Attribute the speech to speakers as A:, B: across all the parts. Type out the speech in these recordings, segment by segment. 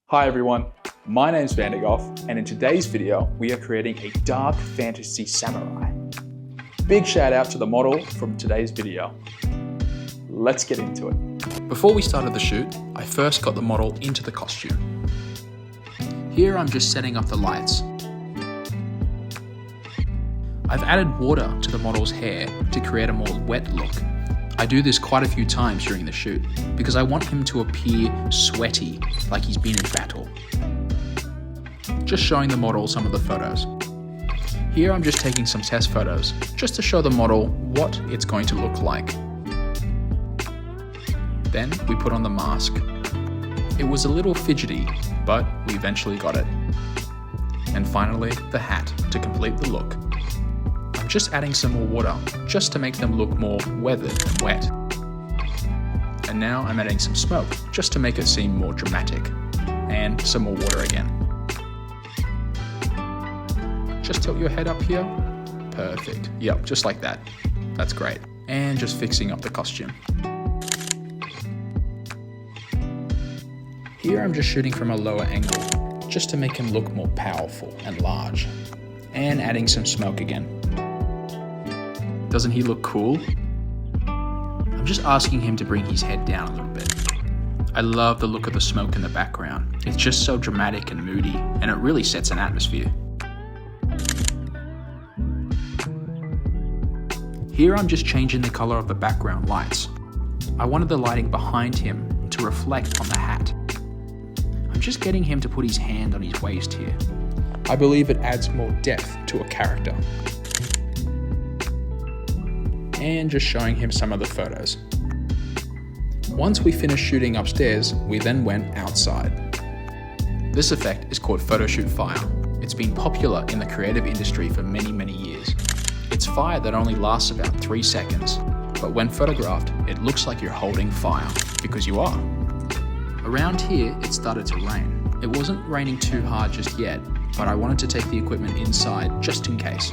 A: Hi everyone, my name's Vandergoff, and in today's video, we are creating a dark fantasy samurai. Big shout out to the model from today's video. Let's get into it. Before we started the shoot, I first got the model into the costume. Here I'm just setting up the lights. I've added water to the model's hair to create a more wet look. I do this quite a few times during the shoot because I want him to appear sweaty, like he's been in battle. Just showing the model some of the photos. Here I'm just taking some test photos just to show the model what it's going to look like. Then we put on the mask. It was a little fidgety, but we eventually got it. And finally, the hat to complete the look. I'm just adding some more water just to make them look more weathered and wet. And now I'm adding some smoke just to make it seem more dramatic. And some more water again. Just tilt your head up here. Perfect. Yep, just like that. That's great. And just fixing up the costume. Here I'm just shooting from a lower angle just to make him look more powerful and large. And adding some smoke again. Doesn't he look cool? I'm just asking him to bring his head down a little bit. I love the look of the smoke in the background. It's just so dramatic and moody, and it really sets an atmosphere. Here I'm just changing the color of the background lights. I wanted the lighting behind him to reflect on the hat. I'm just getting him to put his hand on his waist here. I believe it adds more depth to a character. And just showing him some of the photos. Once we finished shooting upstairs, we then went outside. This effect is called photoshoot fire. It's been popular in the creative industry for many years. It's fire that only lasts about 3 seconds, but when photographed, it looks like you're holding fire, because you are. Around here, it started to rain. It wasn't raining too hard just yet, but I wanted to take the equipment inside just in case.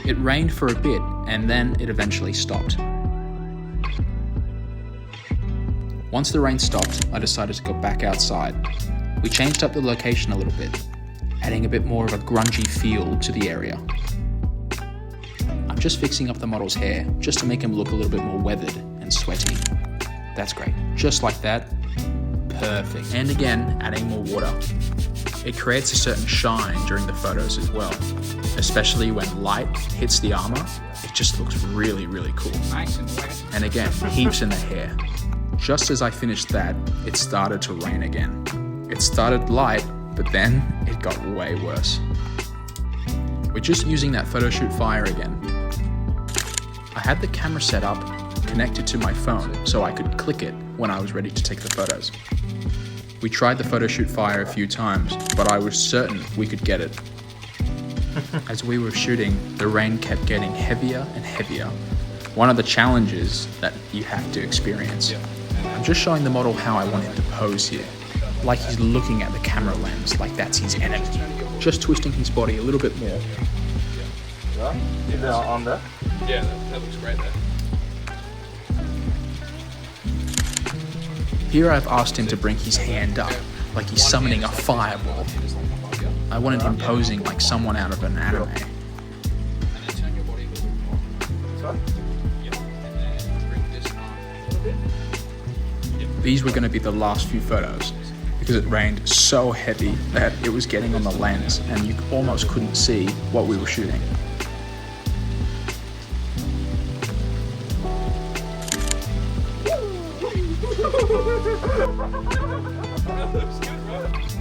A: It rained for a bit, and then it eventually stopped. Once the rain stopped, I decided to go back outside. We changed up the location a little bit, adding a bit more of a grungy feel to the area. I'm just fixing up the model's hair, just to make him look a little bit more weathered and sweaty. That's great, just like that. Perfect. And again, adding more water. It creates a certain shine during the photos as well, especially when light hits the armor. It just looks really cool. And again, heaps in the hair. Just as I finished that, it started to rain again. It started light, but then it got way worse. We're just using that photoshoot fire again. I had the camera set up, connected to my phone, so I could click it when I was ready to take the photos. We tried the photoshoot fire a few times, but I was certain we could get it. As we were shooting, the rain kept getting heavier and heavier. One of the challenges that you have to experience. I'm just showing the model how I want him to pose here. Like he's looking at the camera lens, like that's his enemy. Just twisting his body a little bit more.
B: Is it on there?
C: Yeah, that looks great there.
A: Here I've asked him to bring his hand up, like he's summoning a fireball. I wanted him posing like someone out of an anime. These were going to be the last few photos, because it rained so heavy that it was getting on the lens and you almost couldn't see what we were shooting.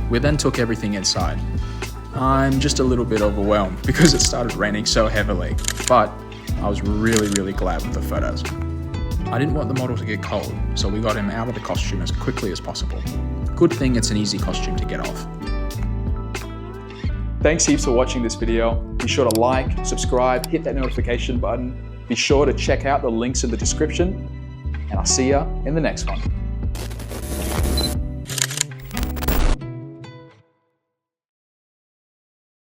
A: We then took everything inside. I'm just a little bit overwhelmed because it started raining so heavily, but I was really glad with the photos. I didn't want the model to get cold, so we got him out of the costume as quickly as possible. Good thing it's an easy costume to get off. Thanks heaps for watching this video. Be sure to like, subscribe, hit that notification button. Be sure to check out the links in the description, and I'll see ya in the next one.